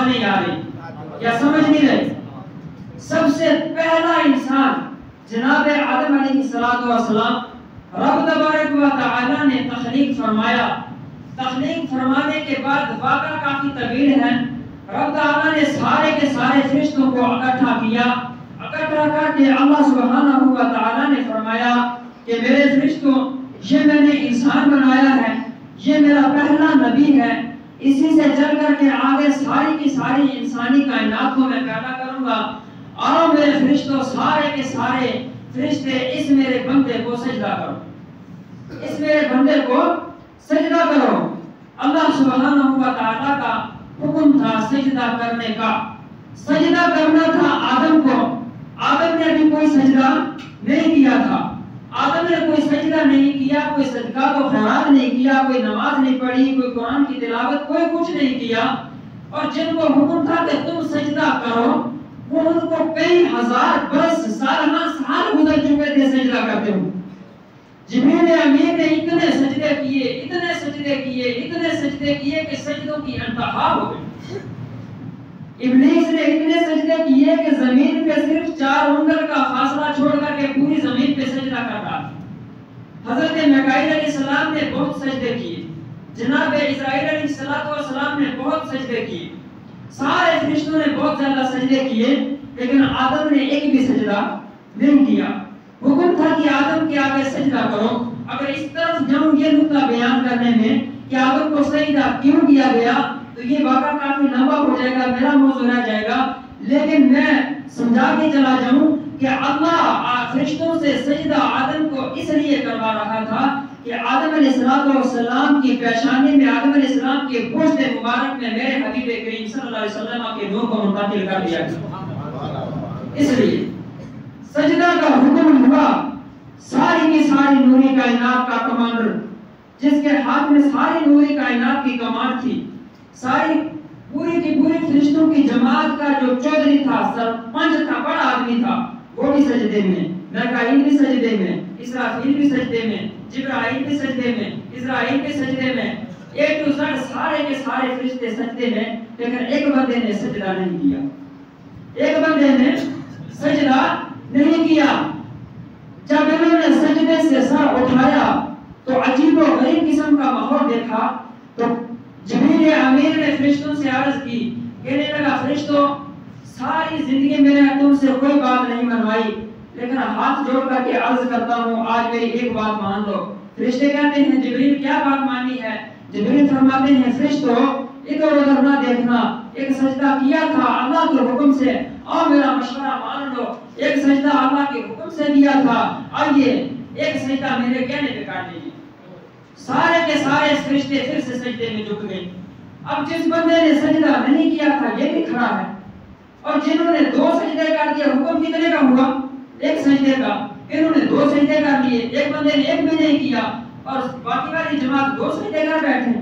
بات نہیں آ رہی یا سمجھ نہیں رہے؟ سب سے پہلا انسان جناب آدم علیہ السلام رب تبارک و تعالی نے تخلیق فرمایا. تخلیق فرمانے کے بعد واقعہ کافی طویل ہے. رب تعالی نے سارے کے سارے فرشتوں کو اکٹھا کیا. اکٹھا کر کے اللہ سبحانہ و تعالی نے فرمایا کہ میرے فرشتوں، یہ میں نے انسان بنایا ہے، یہ میرا پہلا نبی ہے، اسی سے چل کر کے آگے ساری کی ساری انسانی کائنات کو میں پیدا کروں گا. اور میرے فرشتوں، سارے کے سارے فرشتے اس میرے بندے کو سجدہ کرو، اس میرے بندے کو سجدہ کرو. اللہ سبحانہ و تعالی کا حکم تھا سجدہ کرنے کا. سجدہ کرنا تھا آدم کو. آدم نے ابھی کوئی سجدہ نہیں کیا تھا. آدم نے کوئی سجدہ نہیں کیا، کوئی صدقہ و خیرات نہیں کیا، کوئی نماز نہیں پڑھی، کوئی قرآن کی تلاوت، کوئی کچھ نہیں کیا. اور جن کو حکم تھا کہ تم سجدہ کرو، وہ ان کو کئی ہزار برس سالانہ سال گزر چکے تھے سجدہ کرتے ہوئے. جبریل امین نے اتنے سجدے کیے، اتنے سجدے کیے، اتنے سجدے کیے کہ سجدوں کی انتہا ہو گئی. ابلیس نے اتنے سجدے کیے کہ زمین پہ صرف 4 انگل کا فاصلہ چھوڑ کر کے پوری زمین پہ سجدہ کر رہا. حضرت میکائیل علیہ السلام نے بہت سجدے کیے. جناب اسرائیل علیہ السلام نے بہت سجدے کیے. سارے فرشتوں نے بہت زیادہ سجدے کیے، لیکن آدم نے ایک بھی سجدہ نہیں کیا. حکم تھا کہ آدم کے آگے سجدہ کرو. اگر اس طرف جاؤں یہ نقطہ بیان کرنے میں کہ آدم کو سجدہ کیوں کیا گیا تو یہ واقعہ کافی لمبا ہو جائے گا، میرا موضوع رہ جائے گا. لیکن میں سمجھا کے چلا جاؤں کہ اللہ فرشتوں سے سجدہ آدم کو اس لیے کروا رہا تھا کہ آدم علیہ السلام کی پیشانی میں، آدم علیہ السلام کے گوشت مبارک میں میرے حبیب کریم صلی اللہ علیہ وسلم کے نور کو منتقل کر دیا گیا. اس لیے سجدہ کا حکم ہوا. ساری کی ساری نوری کائنات کا کمانڈر، جس کے ہاتھ میں ساری نوری کائنات کی کمان تھی، ساری پوری کی پوری فرشتوں کی جماعت کا جو چودھری تھا، سرپنچ تھا، بڑا آدمی تھا، وہ بھی سجدے میں، میکائیل بھی سجدے میں، اسرافیل بھی سجدے میں، جبرائیل بھی سجدے میں، اسرائیل بھی سجدے میں، ایک تو سارے کے سارے فرشتے سجدے میں. لیکن ایک بندے نے سجدہ نہیں کیا. ایک بندے نے سجدہ نہیں کیا. جب انہوں نے سجدے سے سر اٹھایا تو عجیب و غریب قسم کا ماحول دیکھا. تو جبریل امین نے فرشتوں سے عرض کی، کہنے لگا فرشتوں، ساری زندگی میں نے تم سے کوئی بات نہیں منوائی، لیکن ہاتھ جوڑ کر کے عرض کرتا ہوں آج میری ایک بات مان لو. فرشتے کہتے ہیں جبریل کیا بات مانی ہے؟ جبریل فرماتے ہیں فرشتوں، ادھر ادھر نہ دیکھنا، ایک سجدہ کیا تھا اللہ کے حکم سے، اور میرا مشورہ مان لو. ایک سجدہ اللہ کے حکم سے کیا تھا، آئیے ایک سجدہ میرے کہنے پہ کر لیجیے. سارے کے سارے فرشتے پھر سے سجدے میں جھک گئے. اب جس بندے نے سجدہ نہیں کیا تھا یہ بھی کھڑا ہے، اور جنہوں نے 2 سجدے کر دیے، حکم کتنے کا ہوا؟ ایک سجدے کا. انہوں نے 2 سجدے کر لیے، ایک بندے نے ایک بھی نہیں کیا، اور باقی والی جماعت 2 سجدے کر بیٹھے.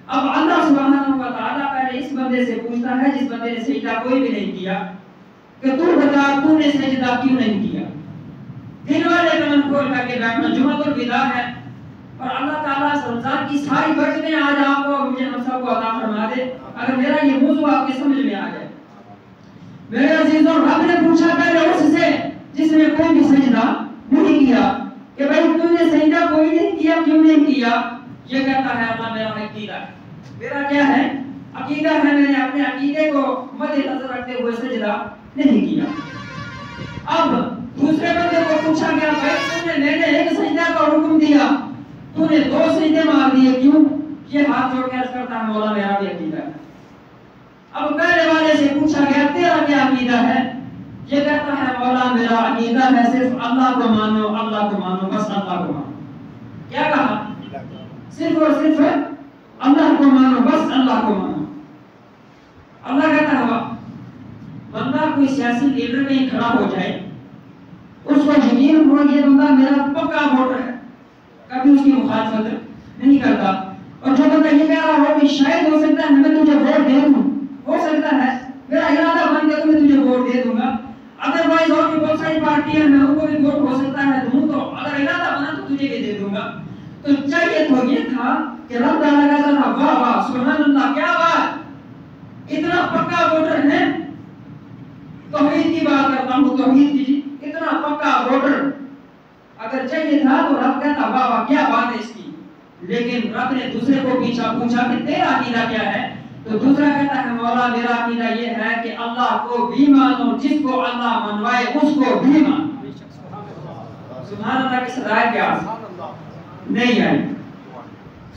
اب اللہ سبحانہ و تعالیٰ پہلے اس بندے سے پوچھتا ہے جس بندے نے سجدہ کوئی بھی نہیں کیا کہ تو بتا تو نے سجدہ کیوں نہیں کیا؟ دل والے کمن کھول کر کے بیٹھنا. جمعہ الوداع ہے اور اللہ تعالیٰ رمضان کی ساری برکتیں آج آپ کو مجھے ہم سب کو عطا فرما دے اگر میرا یہ موضوع آپ کے سمجھ میں آ جائے. میرے عزیزوں، رب نے پوچھا پہلے اس سے جس نے کوئی بھی سجدہ نہیں کیا کہ بھائی تم نے سجدہ کوئی نہیں کیا، کیوں نہیں کیا؟ یہ کہتا ہے اللہ میرا عقیدہ ہے. میرا کیا ہے؟ عقیدہ ہے. میں نے اپنے عقیدے کو مد نظر رکھتے ہوئے سجدہ نہیں کیا. اب دوسرے بندے کو پوچھا گیا بھائی میں نے ایک سجدہ کا حکم دیا، تو نے 2 سجدے مار دیے، کیوں؟ یہ ہاتھ جوڑ کے عرض کرتا ہے مولا میرا بھی عقیدہ ہے. اب پہلے والے سے پوچھا گیا تیرا کیا عقیدہ ہے؟ یہ کہتا ہے مولا میرا عقیدہ ہے صرف اللہ کو مانو، اللہ کو مانو، بس اللہ کو مانو. کیا کہا؟ صرف اور صرف اللہ کو مانو، بس اللہ کو مانو. اللہ کہتا ہے بندہ کوئی سیاسی لیڈر میں کھڑا ہو جائے، اس کو یقین ہو یہ بندہ میرا پکا ووٹر ہے، کبھی اس کی مخالفت نہیں کرتا، اور جو بندہ یہ کہہ رہا ہو کہ شاید ہو سکتا ہے میں تجھے ووٹ دے دوں، ہو سکتا ہے میرا ارادہ بن گیا تو میں تجھے ووٹ دے دوں گا، ادروائز اور بھی بہت ساری پارٹیاں ہیں ان کو بھی ووٹ ہو سکتا ہے دوں، تو اگر ارادہ بنا تو تجھے بھی دے دوں گا. تو چاہیے تو یہ تھا کہ رب تعالیٰ کہتا تھا واہ واہ سبحان اللہ، کیا بات، اتنا پکا ووٹر ہیں، توحید کی بات کرتا ہوں، توحید کی اتنا پکا ووٹر اگر چاہیے تھا تو رب کہتا واہ واہ کیا بات ہے اس کی، لیکن رب نے دوسرے کو پوچھا کہ تیرا عقیدہ کیا ہے، تو دوسرا کہتا ہے مولا میرا عقیدہ یہ ہے کہ اللہ کو بھی مانو، جس کو اللہ منوائے اس کو بھی مانو۔ سبحان اللہ کی صدائے کیا نہیں آئی؟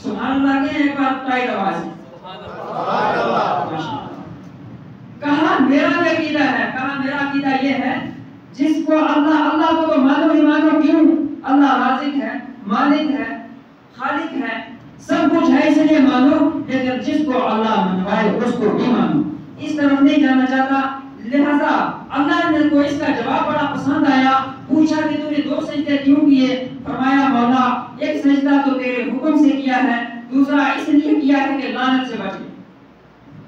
سبحان اللہ کے ایک بار ٹائٹ آواز کہا میرا عقیدہ ہے، کہا میرا عقیدہ یہ ہے جس کو اللہ کو تو مانو ہی مانو، کیوں؟ اللہ رازق ہے، مالک ہے، خالق ہے، سب کچھ ہے، اس لیے مانو، لیکن جس کو اللہ منوائے اس کو بھی مانو۔ اس طرف نہیں جانا چاہتا، لہذا اللہ نے کو اس کا جواب بڑا پسند آیا، پوچھا کہ تو نے 2 سجدے کیوں کیے؟ فرمایا مولا ایک سجدہ تو تیرے حکم سے کیا ہے، دوسرا اس لیے کیا ہے کہ لعنت سے بچ گئے۔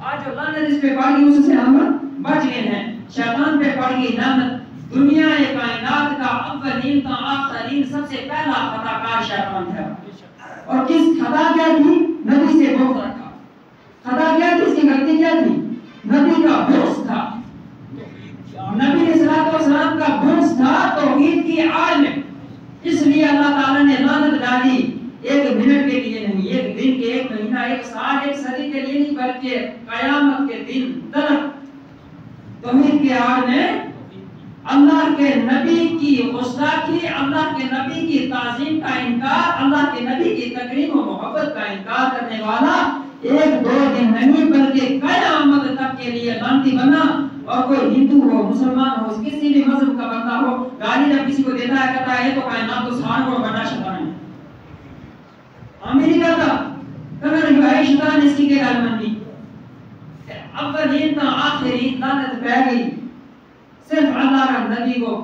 آج جو لعنت اس پہ پڑ گئی اس سے ہم بچ گئے ہیں، شیطان پہ پڑ گئی لعنت۔ دنیا کائنات کا اولین تا آخرین سب سے پہلا خطا کار شیطان تھا، اور کس خطا کیا تھی؟ نبی سے بغض رکھا۔ خطا کیا تھی؟ اس کی غلطی کیا تھی؟ نبی کا بغض تھا، نبی علیہ السلام کا بغض تھا توحید کی آڑ میں، اس لیے اللہ تعالیٰ نے لعنت ڈالی۔ ایک منٹ کے لیے نہیں، ایک دن کے، ایک مہینہ، ایک سال، ایک صدی کے لیے نہیں، بلکہ قیامت کے دن تک توحید کی آڑ میں اللہ کے نبی کی گستاخی، اللہ کے نبی کی تعظیم کا انکار، اللہ کے نبی کی تکریم و محبت کا انکار کرنے والا 1-2 دن نہیں بلکہ قیامت تک کے لیے لعنتی بنا۔ اور کوئی ہندو ہو، مسلمان ہو، کسی بھی مذہب کا بندہ ہو، گالی جب کسی کو دیتا ہے کہتا ہے یہ تو کائنات تو سار کو بڑا شیطان ہے، امریکہ کا کہنا جو ہے شیطان اس کی کے گال مندی، اولین تا آخرین لعنت پہ گئی صرف اللہ کا نبی کو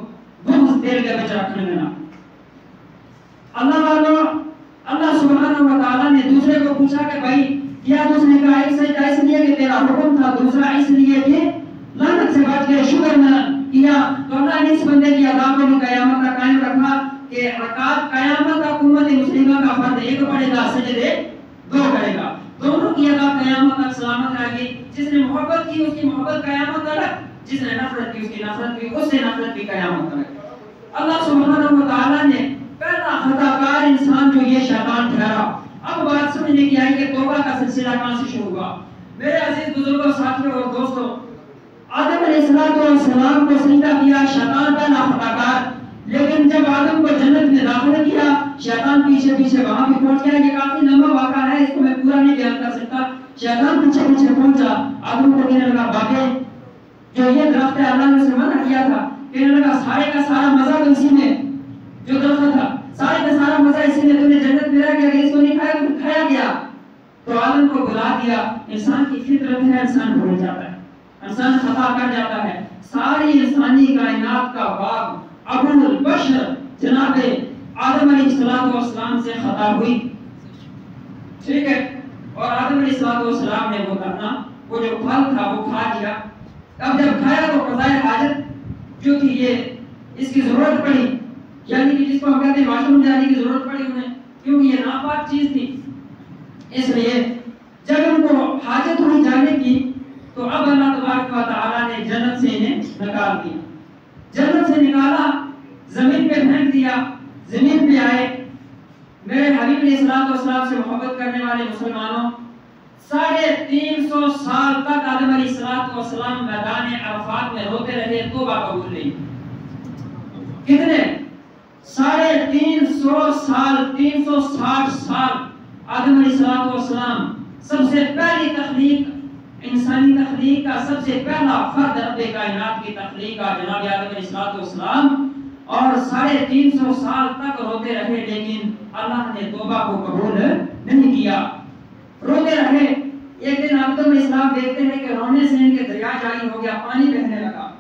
بغض دل کے بچ رکھنے میں۔ اللہ والوں، اللہ سبحانہ و تعالیٰ نے دوسرے کو پوچھا کہ بھائی کیا تُس نے کہا ایک سجدہ اس لیے کہ تیرا حکم تھا، دوسرا اس لیے کہ لعنت سے بچ گئے، شکر نہ کیا، تو اللہ نے اس بندے کی عذاب کو قیامت تک قائم رکھا کہ رکعت قیامت تک امت مسلمہ کا فرض ایک پڑھے گا، سجدے 2 کرے گا، دونوں کی عذاب قیامت تک سلامت رہے گی۔ جس نے محبت کی اس کی محبت قیامت تک، جس نے نفرت کی اس کی نفرت کی، اس سے نفرت کی قیامت تک۔ اللہ سبحانہ و تعالیٰ نے پہلا خطا کار انسان جو یہ شیطان ٹھہرا۔ اب بات سمجھنے کی آئی کہ توبہ کا سلسلہ کہاں سے شروع ہوا۔ میرے عزیز بزرگوں، ساتھیوں اور دوستوں، آدم علیہ السلام کو سجدہ کیا شیطان پہلا خطا کار، لیکن جب آدم کو جنت میں داخل کیا شیطان پیچھے پیچھے وہاں بھی پہنچ گیا۔ یہ کافی لمبا واقعہ ہے، اس کو میں پورا نہیں بیان کر سکتا۔ شیطان پیچھے پیچھے پہنچا، آدم کو کہنے لگا باقی جو یہ درخت ہے اللہ نے اسے منع کیا تھا، کہنے لگا سارے کا سارا مزہ تو اسی میں، جو درخت تھا سارے کا سارا مزہ اسی میں، تم نے جنت میں رہ گیا کہ اس کو نہیں کھایا تو کھایا گیا۔ تو آدم کو بلا دیا۔ انسان کی فطرت ہے، انسان بھول جاتا ہے، انسان خطا کر جاتا ہے۔ ساری انسانی کائنات کا باغ ابو البشر جناب آدم علیہ السلام سے خطا ہوئی، ٹھیک ہے، اور آدم علیہ السلام نے وہ کرنا، وہ جو پھل تھا وہ کھا لیا۔ اب جب کھایا تو قضائے حاجت جو تھی یہ اس کی ضرورت پڑی، یعنی کہ جس کو ہم کہتے ہیں واش روم جانے کی ضرورت پڑی انہیں، کیونکہ یہ ناپاک چیز تھی۔ اس لیے جب ان کو حاجت ہوئی جانے کی تو اب اللہ تبارک و تعالیٰ نے جنت سے انہیں نکال دیا، جنت سے نکالا، زمین پہ پھینک دیا۔ زمین پہ آئے، میرے حبیب علیہ السلام سے محبت کرنے والے مسلمانوں، 350 سال تک آدم علیہ السلام میدان عرفات میں روتے رہے، توبہ قبول نہیں۔ کتنے؟ 350 سال، 360 سال آدم علیہ السلام سب سے پہلی تخلیق، انسانی تخلیق کا سب سے پہلا فرد رب کائنات کی تخلیق کا جناب آدم علیہ السلام، اور 350 سال تک روتے رہے، لیکن اللہ نے توبہ کو قبول نہیں کیا، روتے رہے۔ ایک دن آدم علیہ السلام دیکھتے ہیں کہ رونے سے ان کے دریا جاری ہو گیا، پانی بہنے لگا۔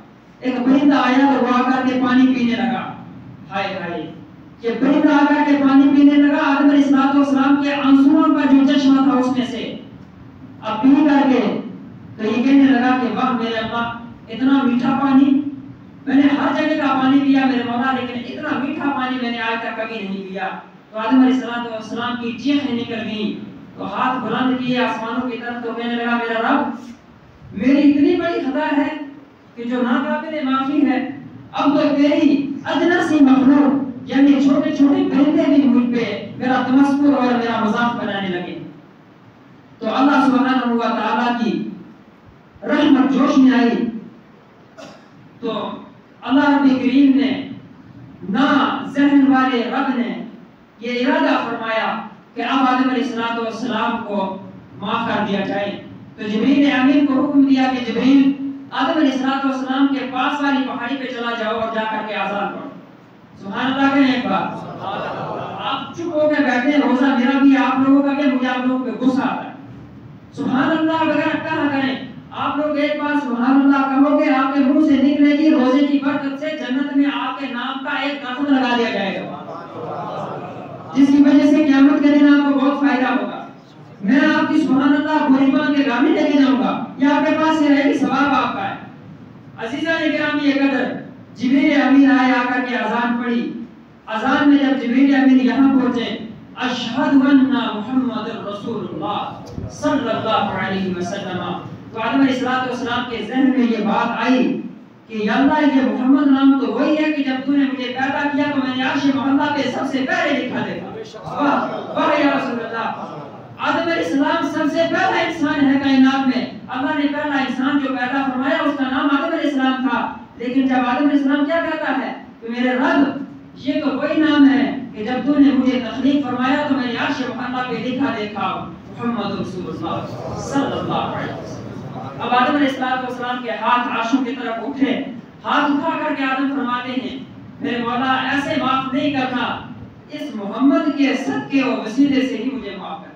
ایک پرندہ آیا تو وہ آ کر کے پانی پینے لگا، ہائے ہائے، کہ پرندہ آ کر کے پانی پینے لگا، آدم علیہ السلام کے آنسوؤں کا جو چشمہ تھا اس میں سے اب پی کر کے تو یہ کہنے لگا کہ واہ میرے اللہ، اتنا میٹھا پانی میں نے ہر جگہ کا پانی پیا میرے مولا، لیکن اتنا میٹھا پانی میں نے آج تک کبھی نہیں پیا۔ تو آدم علیہ السلام کی چیخیں نکل گئیں، تو ہاتھ بلند کیے آسمانوں کی طرف تو کہنے لگا میرا رب، میری بڑی خطا ہے کہ جو ناقابل معافی ہے، اب تو تیری ادنا سی مخلوق یعنی چھوٹے چھوٹے پرندے بھی مجھ پہ میرا تمسخر اور میرا مذاق بنانے لگے۔ تو اللہ سبحانہ و تعالیٰ کی رحمت جوش میں آئی، تو اللہ رب کریم نے نا ذہن والے رب نے یہ ارادہ فرمایا کہ اب آدم علیہ السلام کو معاف کر دیا جائے۔ تو جبریل امین کو حکم دیا کہ جبریل آدم علیہ السلام کے پاس والی پہاڑی پہ چلا جاؤ اور جا کر کے آزان پڑھو۔ سبحان اللہ کہیں ایک بار، آپ چپ ہو کے بیٹھے، روزہ میرا بھی آپ لوگوں کا بھی، مجھے آپ لوگوں پہ غصہ آتا ہے۔ سبحان اللہ وغیرہ کہا کریں، آپ لوگ ایک بار سبحان اللہ کہو گے، آپ کے منہ سے نکلے گی روزے کی برکت سے جنت میں آپ کے نام کا ایک درخت لگا دیا جائے گا، جس کی وجہ سے قیامت کے دن آپ کو بہت فائدہ ہوگا۔ میں آپ کی سبحان اللہ بریمان کے گامی لے کے جاؤں گا، یہ آپ کے پاس سے رہے گی، ثواب آپ کا ہے۔ عزیزہ نے گرامی یہ قدر جبریل امین آئے، آ کر کے اذان پڑھی۔ اذان میں جب جبریل امین یہاں پہنچے، اشہد ان محمد رسول اللہ صلی اللہ علیہ وسلم، تو آدم علیہ السلام کے ذہن میں یہ بات آئی کہ یا اللہ یہ محمد نام تو وہی ہے کہ جب تو نے مجھے پیدا کیا تو میں نے عرش محلہ پہ سب سے پہلے لکھا دیتا۔ واہ یا رسول اللہ، آدم علیہ السلام سب سے پہلا انسان ہے کائنات میں، اللہ نے پہلا انسان جو پیدا فرمایا اس کا نام آدم علیہ السلام تھا، لیکن جب آدم علیہ السلام کیا کہتا ہے کہ میرے رب یہ تو وہی نام ہے کہ جب تو نے مجھے تخلیق فرمایا تو میں نے عرش محلہ پہ لکھا دیکھا محمد رسول اللہ صلی اللہ علیہ وسلم۔ اب آدم علیہ السلام کے ہاتھ عرشوں کی طرف اٹھے، ہاتھ اٹھا کر کے آدم فرماتے ہیں میرے مولا ایسے معاف نہیں کرنا، اس محمد کے صدقے و وسیلے سے ہی مجھے معاف کر۔